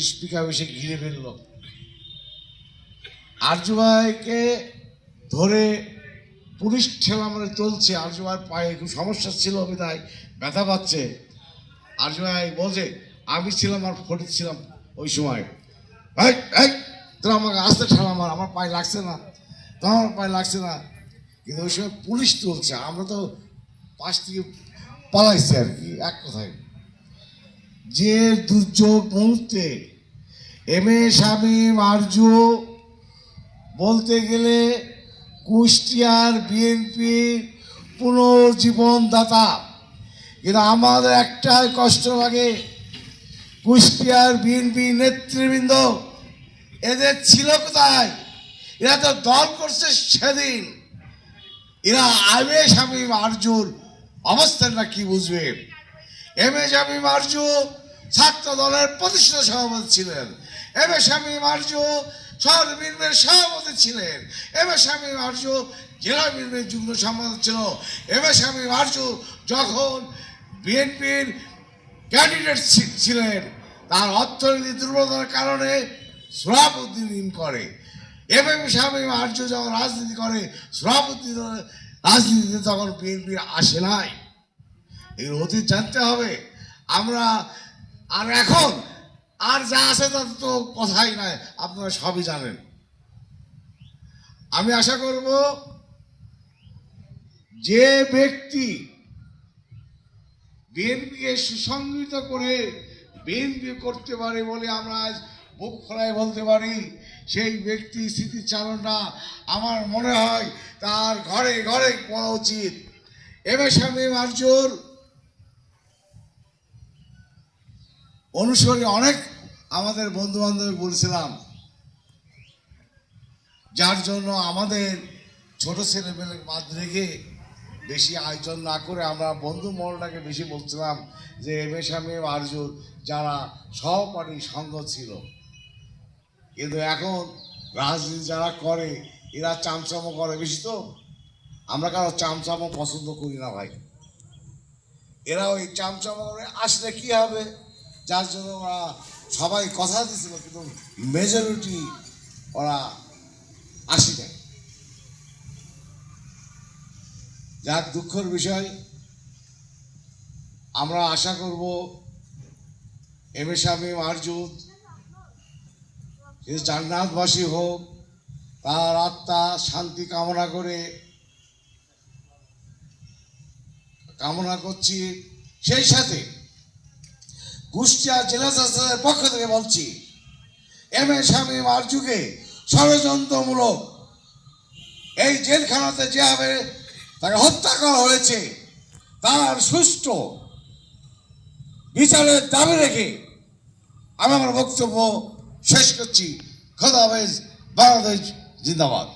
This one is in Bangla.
স্পিকার এসে ঘিরে ফেলল। আরজু ভাইকে ধরে পুলিশ ঠেলা মানে চলছে। আরজু ভাইয়ের পায়ে খুব সমস্যা ছিল, বিধায় ব্যথা পাচ্ছে। আরজু ভাই বলছে আমি ছিলাম আর ফটিক ছিলাম ওই সময়। তোরা আমাকে আসতে ঠেলা মার, আমার পায়ে লাগছে না, তোমার পায়ে লাগছে না। কিন্তু ওই সময় পুলিশ চলছে, আমরা তো পাশ থেকে পালাইছি আর কি। এক কথায় যে দুর্যোগ মুহূর্তে এম এ শামীম আরজু বলতে গেলে কুষ্টিয়ার বিএনপির পুনর্জীবনদাতা। কিন্তু আমাদের একটাই কষ্ট লাগে, কুষ্টিয়ার বিএনপি নেতৃবৃন্দ এদের ছিল কোথায়? এরা তো দল করছে সেদিন। এরা এম এ শামীম আরজুর অবস্থানটা কি বুঝবে? এম এ শামীম আরজু ছাত্র দলের প্রতিষ্ঠাতা সভাপতি ছিলেন। এম এ শামীম আরজু শহর বিএনপির সভাপতি ছিলেন। এম এ শামীম আরজু জেলা বিএনপির যুগ্ম সম্পাদক ছিল। এম এ শামীম আরজু যখন বিএনপির ক্যান্ডিডেট ছিলেন, তার অর্থনীতি দুর্বলতার কারণে সভাপতি করে। এম এ শামীম আরজু যখন রাজনীতি করে, সভাপতি রাজনীতিতে তখন বিএনপি আসে নাই। এর অতীত জানতে হবে আমরা। আর এখন আর যা আছে তার তো কথাই নাই, আপনারা সবই জানেন। আমি আশা করব যে ব্যক্তি বিএনপিকে সুসংগঠিত করে বিএনপি করতে পারে বলে আমরা আজ বুক খোলায় বলতে পারি, সেই ব্যক্তি স্মৃতিচারণটা আমার মনে হয় তার ঘরে ঘরে পড়া উচিত। এম এ শামীম আরজুর অনুসরণে অনেক আমাদের বন্ধু বান্ধব বলছিলাম, যার জন্য আমাদের ছোট ছেলেমেয়ে বাদ রেখে বেশি আয়োজন না করে আমরা বন্ধু মহলটাকে বেশি বলছিলাম যে এম এ শামীম আরজুর যারা সহপাঠী সঙ্গ ছিল। কিন্তু এখন রাজনীতি যারা করে এরা চামচামো করে বেশি। তো আমরা কারো চামচামো পছন্দ করি না ভাই। এরা ওই চামচামো করে আসলে কি হবে, যার জন্য ওরা সবাই কথা দিছিল, কিন্তু মেজরিটি ওরা আসি নাই। যার দুঃখের বিষয়, আমরা আশা করব এম এ শামীম আরজু জান্নাতবাসী হোক, তার আত্মা শান্তি কামনা করছি। সেই সাথে কুষ্টিয়া জেলা শাসকের পক্ষ থেকে বলছি, এম এ শামীম আরজুকে ষড়যন্ত্রমূলক এই জেলখানাতে যেভাবে তাকে হত্যা করা হয়েছে, তার সুষ্ঠু বিচারের দাবি রেখে আমি আমার বক্তব্য শেষ করছি। খোদা হাফেজ। বাংলাদেশ জিন্দাবাদ।